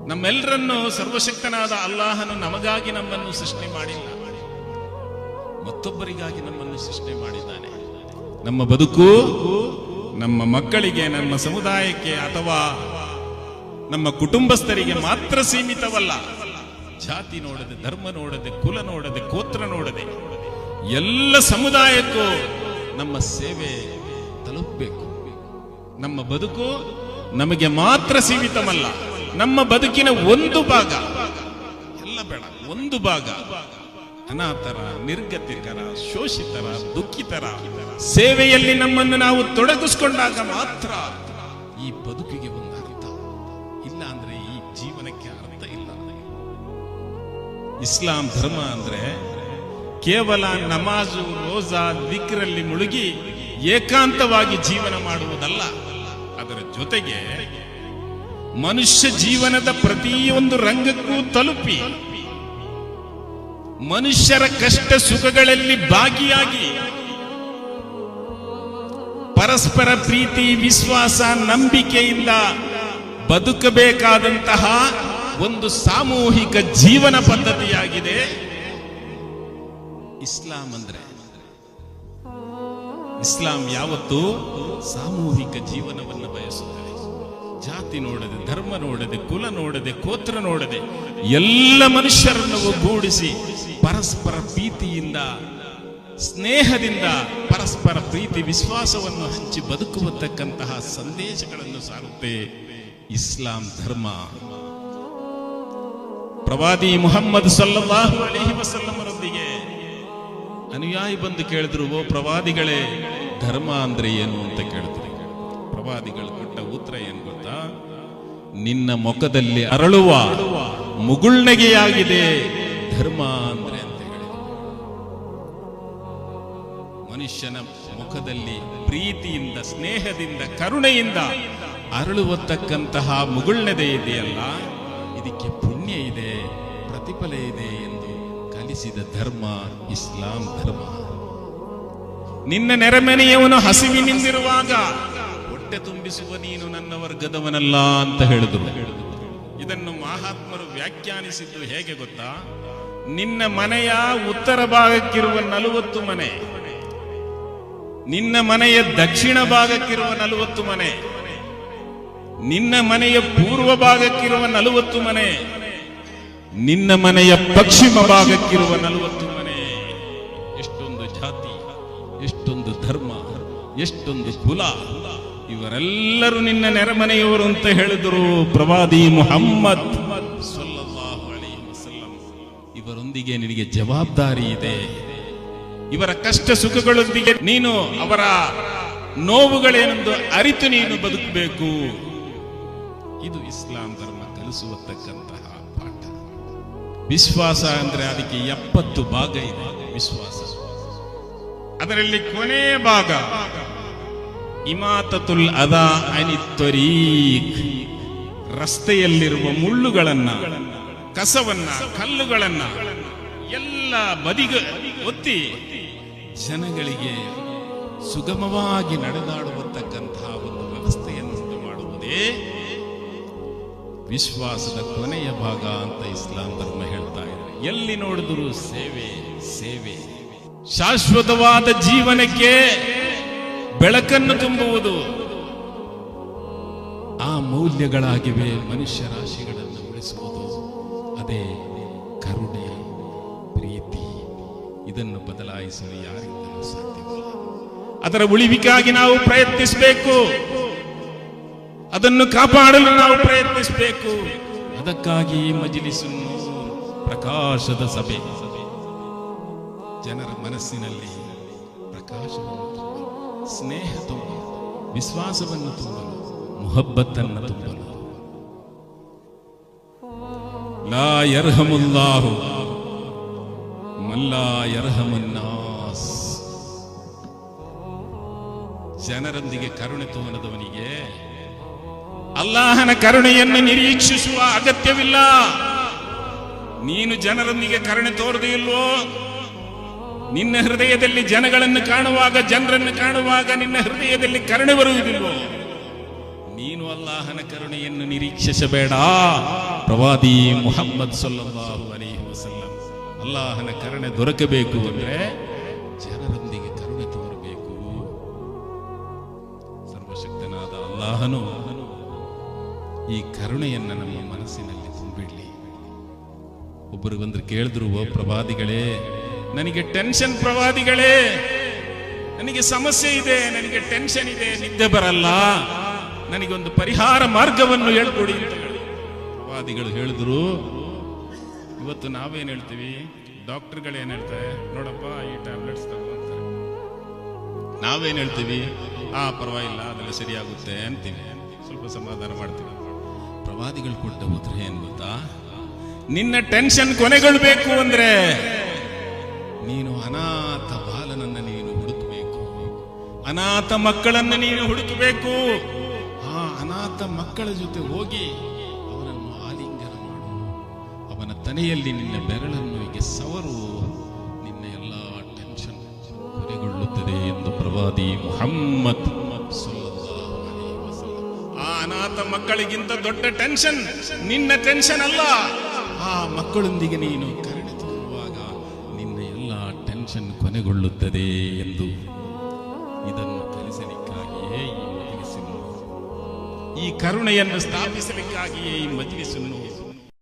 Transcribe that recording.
ನಮ್ಮೆಲ್ಲರನ್ನು ಸರ್ವಶಕ್ತನಾದ ಅಲ್ಲಾಹನು ನಮಗಾಗಿ ನಮ್ಮನ್ನು ಸೃಷ್ಟಿ ಮಾಡಿಲ್ಲ, ಮತ್ತೊಬ್ಬರಿಗಾಗಿ ನಮ್ಮನ್ನು ಸೃಷ್ಟಿ ಮಾಡಿದ್ದಾನೆ. ನಮ್ಮ ಬದುಕು ನಮ್ಮ ಮಕ್ಕಳಿಗೆ, ನಮ್ಮ ಸಮುದಾಯಕ್ಕೆ ಅಥವಾ ನಮ್ಮ ಕುಟುಂಬಸ್ಥರಿಗೆ ಮಾತ್ರ ಸೀಮಿತವಲ್ಲ. ಜಾತಿ ನೋಡದೆ, ಧರ್ಮ ನೋಡದೆ, ಕುಲ ನೋಡದೆ, ಗೋತ್ರ ನೋಡದೆ ಎಲ್ಲ ಸಮುದಾಯಕ್ಕೂ ನಮ್ಮ ಸೇವೆ ತಲುಪಬೇಕು. ನಮ್ಮ ಬದುಕು ನಮಗೆ ಮಾತ್ರ ಸೀಮಿತವಲ್ಲ. ನಮ್ಮ ಬದುಕಿನ ಒಂದು ಭಾಗ, ಎಲ್ಲ ಬೇಡ, ಒಂದು ಭಾಗ ಅನಾಥರ, ನಿರ್ಗತಿಕರ, ಶೋಷಿತರ, ದುಃಖಿತರ ಸೇವೆಯಲ್ಲಿ ನಮ್ಮನ್ನು ನಾವು ತೊಡಗಿಸಿಕೊಂಡಾಗ ಮಾತ್ರ ಈ ಬದುಕಿಗೆ ಒಂದು ಅರ್ಥ. ಇಲ್ಲ ಅಂದ್ರೆ ಈ ಜೀವನಕ್ಕೆ ಅರ್ಥ ಇಲ್ಲ. ಇಸ್ಲಾಂ ಧರ್ಮ ಅಂದ್ರೆ ಕೇವಲ ನಮಾಜು, ರೋಜಾ, ದಿಕ್ರಲ್ಲಿ ಮುಳುಗಿ ಏಕಾಂತವಾಗಿ ಜೀವನ ಮಾಡುವುದಲ್ಲ. ಅದರ ಜೊತೆಗೆ ಮನುಷ್ಯ ಜೀವನದ ಪ್ರತಿಯೊಂದು ರಂಗಕ್ಕೂ ತಲುಪಿ ಮನುಷ್ಯರ ಕಷ್ಟ ಸುಖಗಳಲ್ಲಿ ಭಾಗಿಯಾಗಿ ಪರಸ್ಪರ ಪ್ರೀತಿ, ವಿಶ್ವಾಸ, ನಂಬಿಕೆಯಿಂದ ಬದುಕಬೇಕಾದಂತಹ ಒಂದು ಸಾಮೂಹಿಕ ಜೀವನ ಪದ್ಧತಿಯಾಗಿದೆ ಇಸ್ಲಾಂ ಅಂದ್ರೆ. ಇಸ್ಲಾಂ ಯಾವತ್ತೂ ಸಾಮೂಹಿಕ ಜೀವನವನ್ನು ಬಯಸುತ್ತದೆ. ಜಾತಿ ನೋಡದೆ, ಧರ್ಮ ನೋಡದೆ, ಕುಲ ನೋಡದೆ, ಗೋತ್ರ ನೋಡದೆ ಎಲ್ಲ ಮನುಷ್ಯರನ್ನು ಒಗ್ಗೂಡಿಸಿ ಪರಸ್ಪರ ಪ್ರೀತಿಯಿಂದ, ಸ್ನೇಹದಿಂದ ಪರಸ್ಪರ ಪ್ರೀತಿ ವಿಶ್ವಾಸವನ್ನು ಹಂಚಿ ಬದುಕುವತಕ್ಕಂತಹ ಸಂದೇಶಗಳನ್ನು ಸಾರುತ್ತೆ ಇಸ್ಲಾಂ ಧರ್ಮ. ಪ್ರವಾದಿ ಮುಹಮ್ಮದ್ ಸಲ್ಲಲ್ಲಾಹು ಅಲೈಹಿ ವಸಲ್ಲಮರೊಂದಿಗೆ ಅನುಯಾಯಿ ಬಂದು ಕೇಳಿದ್ರು, ಓ ಪ್ರವಾದಿಗಳೇ, ಧರ್ಮ ಅಂದ್ರೆ ಏನು ಅಂತ ಕೇಳಿದ್ರು. ಪ್ರವಾದಿಗಳು ಕೊಟ್ಟ ಉತ್ತರ ಏನು ಗೊತ್ತಾ? ನಿನ್ನ ಮುಖದಲ್ಲಿ ಅರಳುವ ಮುಗುಳ್ನಗೆಯಾಗಿದೆ ಧರ್ಮ ಅಂದ್ರೆ ಅಂತ ಹೇಳಿ. ಮನುಷ್ಯನ ಮುಖದಲ್ಲಿ ಪ್ರೀತಿಯಿಂದ, ಸ್ನೇಹದಿಂದ, ಕರುಣೆಯಿಂದ ಅರಳುವತಕ್ಕಂತಹ ಮುಗುಳ್ನದೆ ಇದೆಯಲ್ಲ, ಇದಕ್ಕೆ ಪುಣ್ಯ ಇದೆ, ಪ್ರತಿಫಲ ಇದೆ ಎಂದು ಕಲಿಸಿದ ಧರ್ಮ ಇಸ್ಲಾಂ ಧರ್ಮ. ನಿನ್ನ ನೆರೆಮನೆಯವನು ಹಸಿವಿನಿಂದಿರುವಾಗ ಹೊಟ್ಟೆ ತುಂಬಿಸುವ ನೀನು ನನ್ನ ವರ್ಗದವನಲ್ಲ ಅಂತ ಹೇಳಿದ್ರು. ಇದನ್ನು ಮಹಾತ್ಮರು ವ್ಯಾಖ್ಯಾನಿಸಿದ್ದು ಹೇಗೆ ಗೊತ್ತಾ? ನಿನ್ನ ಮನೆಯ ಉತ್ತರ ಭಾಗಕ್ಕಿರುವ 40 ಮನೆ, ನಿನ್ನ ಮನೆಯ ದಕ್ಷಿಣ ಭಾಗಕ್ಕಿರುವ 40 ಮನೆ, ನಿನ್ನ ಮನೆಯ ಪೂರ್ವ ಭಾಗಕ್ಕಿರುವ 40 ಮನೆ, ನಿನ್ನ ಮನೆಯ ಪಶ್ಚಿಮ ಭಾಗಕ್ಕಿರುವ 40 ಮನೆ. ಎಷ್ಟೊಂದು ಜಾತಿ, ಎಷ್ಟೊಂದು ಧರ್ಮ, ಎಷ್ಟೊಂದು ಕುಲ, ಇವರೆಲ್ಲರೂ ನಿನ್ನ ನೆರೆಮನೆಯವರು ಅಂತ ಹೇಳಿದರು ಪ್ರವಾದಿ ಮುಹಮ್ಮದ್ ಸಲ್ಲಲ್ಲಾಹು ಅಲೈಹಿ ವಸಲ್ಲಂ. ಇವರೊಂದಿಗೆ ನಿನಗೆ ಜವಾಬ್ದಾರಿ ಇದೆ. ಇವರ ಕಷ್ಟ ಸುಖಗಳೊಂದಿಗೆ ನೀನು ಅವರ ನೋವುಗಳೇನೆಂದು ಅರಿತು ನೀನು ಬದುಕಬೇಕು. ಇದು ಇಸ್ಲಾಂ ಧರ್ಮ ಕಲಿಸುವತಕ್ಕಂತಹ ಪಾಠ. ವಿಶ್ವಾಸ ಅಂದ್ರೆ ಅದಕ್ಕೆ 70 ಭಾಗ ಇದೆ. ವಿಶ್ವಾಸ ಅದರಲ್ಲಿ ಕೊನೆಯ ಭಾಗ ಇಮಾತತುಲ್ ಅದಾ ಅನಿ ತ್ವರೀಕ್, ರಸ್ತೆಯಲ್ಲಿರುವ ಮುಳ್ಳುಗಳನ್ನ, ಕಸವನ್ನ, ಕಲ್ಲುಗಳನ್ನ ಎಲ್ಲ ಬದಿಗೆ ಒತ್ತಿ ಜನಗಳಿಗೆ ಸುಗಮವಾಗಿ ನಡೆದಾಡುವತಕ್ಕಂತಹ ಒಂದು ವ್ಯವಸ್ಥೆಯನ್ನು ಮಾಡುವುದೇ ವಿಶ್ವಾಸದ ಕೊನೆಯ ಭಾಗ ಅಂತ ಇಸ್ಲಾಂ ಧರ್ಮ ಹೇಳ್ತಾ ಇದೆ. ಎಲ್ಲಿ ನೋಡಿದರೂ ಸೇವೆ, ಸೇವೆ. ಶಾಶ್ವತವಾದ ಜೀವನಕ್ಕೆ ಬೆಳಕನ್ನು ತುಂಬುವುದು ಆ ಮೌಲ್ಯಗಳಾಗಿವೆ. ಮನುಷ್ಯ ರಾಶಿಗಳನ್ನು ಉಳಿಸುವುದು ಅದೇ ಕರುಣೆ, ಪ್ರೀತಿ. ಇದನ್ನು ಬದಲಾಯಿಸಲು ಯಾರಿಂದಲೂ ಸಾಧ್ಯವಿಲ್ಲ. ಅದರ ಉಳಿವಿಗಾಗಿ ನಾವು ಪ್ರಯತ್ನಿಸಬೇಕು, ಅದನ್ನು ಕಾಪಾಡಲು ನಾವು ಪ್ರಯತ್ನಿಸಬೇಕು. ಅದಕ್ಕಾಗಿ ಮಜ್ಲಿಸ್ ನೂರ್, ಪ್ರಕಾಶದ ಸಭೆ, ಜನರ ಮನಸ್ಸಿನಲ್ಲಿ ಪ್ರಕಾಶವನ್ನು ತುಂಬಲು, ಸ್ನೇಹ ತುಂಬಲು, ವಿಶ್ವಾಸವನ್ನು ತುಂಬಲು, ಮುಹಬ್ಬತ್ತನ್ನು ತುಂಬಲು. ಲಾ ಯರ್ಹಮುಲ್ಲಾಹು ಮಲ್ಲಾ ಯರ್ಹಮನ್ನಾಸ್. ಜನರೊಂದಿಗೆ ಕರುಣೆ ತೋರದವನಿಗೆ ಅಲ್ಲಾಹನ ಕರುಣೆಯನ್ನು ನಿರೀಕ್ಷಿಸುವ ಅಗತ್ಯವಿಲ್ಲ. ನೀನು ಜನರೊಂದಿಗೆ ಕರುಣೆ ತೋರದೇ ಇಲ್ವೋ, ನಿನ್ನ ಹೃದಯದಲ್ಲಿ ಜನಗಳನ್ನು ಕಾಣುವಾಗ, ಜನರನ್ನು ಕಾಣುವಾಗ ನಿನ್ನ ಹೃದಯದಲ್ಲಿ ಕರುಣೆ ಬರುವುದಿಲ್ವೋ, ನೀನು ಅಲ್ಲಾಹನ ಕರುಣೆಯನ್ನು ನಿರೀಕ್ಷಿಸಬೇಡ. ಪ್ರವಾದಿ ಮುಹಮ್ಮದ್ ಸಲ್ಲಲ್ಲಾಹು ಅಲೈಹಿ ವಸಲ್ಲಂ ಅಲ್ಲಾಹನ ಕರುಣೆ ದೊರಕಬೇಕು ಅಂದ್ರೆ ಜನರೊಂದಿಗೆ ಕರುಣೆ ತೋರಬೇಕು. ಸರ್ವಶಕ್ತನಾದ ಅಲ್ಲಾಹನು ಈ ಕರುಣೆಯನ್ನ ನಮ್ಮ ಮನಸ್ಸಿನಲ್ಲಿ ತುಂಬಿಡ್ಲಿ. ಒಬ್ಬರು ಬಂದ್ರೆ ಕೇಳಿದ್ರು, ಓ ಪ್ರವಾದಿಗಳೇ, ನನಗೆ ಟೆನ್ಷನ್, ಪ್ರವಾದಿಗಳೇ ನನಗೆ ಸಮಸ್ಯೆ ಇದೆ, ನನಗೆ ಟೆನ್ಷನ್ ಇದೆ, ನಿದ್ದೆ ಬರಲ್ಲ, ನನಗೊಂದು ಪರಿಹಾರ ಮಾರ್ಗವನ್ನು ಹೇಳ್ಕೊಡಿ ಅಂತ ಹೇಳಿ ಪ್ರವಾದಿಗಳು ಹೇಳಿದ್ರು. ಇವತ್ತು ನಾವೇನ್ ಹೇಳ್ತೀವಿ, ಡಾಕ್ಟರ್ಗಳು ಏನ್ ಹೇಳ್ತಾರೆ, ನೋಡಪ್ಪ ಈ ಟ್ಯಾಬ್ಲೆಟ್ಸ್ ತಗೋ ಅಂತಾರೆ. ನಾವೇನ್ ಹೇಳ್ತೀವಿ, ಪರವಾಗಿಲ್ಲ ಅದೆಲ್ಲ ಸರಿಯಾಗುತ್ತೆ ಅಂತೀವಿ, ಸ್ವಲ್ಪ ಸಮಾಧಾನ ಮಾಡ್ತೀವಿ. ಪ್ರವಾದಿಗಳು ಕೊಟ್ಟ ಉತ್ತರ ಏನ್ ಗೊತ್ತಾ, ನಿನ್ನ ಟೆನ್ಷನ್ ಕೊನೆಗೊಳ್ಬೇಕು ಅಂದ್ರೆ ನೀನು ಅನಾಥ ಬಾಲನನ್ನ ನೀನು ಹುಡುಕಬೇಕು, ಅನಾಥ ಮಕ್ಕಳನ್ನ ನೀನು ಹುಡುಕಬೇಕು. ಆ ಅನಾಥ ಮಕ್ಕಳ ಜೊತೆ ಹೋಗಿ ಅವನನ್ನು ಆಲಿಂಗನ ಮಾಡು, ಅವನ ತನೆಯಲ್ಲಿ ನಿನ್ನ ಬೆರಳನ್ನು ಹೀಗೆ ಸವರು, ನಿನ್ನ ಎಲ್ಲ ಟೆನ್ಷನ್ ಕೊನೆಗೊಳ್ಳುತ್ತದೆ ಎಂದು ಪ್ರವಾದಿ ಮುಹಮ್ಮದ್ ಸಲ್ಲಲ್ಲಾಹು ಅಲೈಹಿ ವಸಲ್ಲಂ. ಆ ಅನಾಥ ಮಕ್ಕಳಿಗಿಂತ ದೊಡ್ಡ ಟೆನ್ಷನ್ ನಿನ್ನ ಟೆನ್ಷನ್ ಅಲ್ಲ. ಆ ಮಕ್ಕಳೊಂದಿಗೆ ನೀನು ಕರುಣೆ ತೋರುವಾಗ ನಿನ್ನ ಎಲ್ಲ ಟೆನ್ಷನ್ ಕೊನೆಗೊಳ್ಳುತ್ತದೆ ಎಂದು ಇದನ್ನು ಕಲಿಸಲಿಕ್ಕಾಗಿಯೇ ಈ ಮಜ್ಲಿಸನ್ನು, ಈ ಕರುಣೆಯನ್ನು ಸ್ಥಾಪಿಸಲಿಕ್ಕಾಗಿಯೇ ಈ ಮಜ್ಲಿಸನ್ನು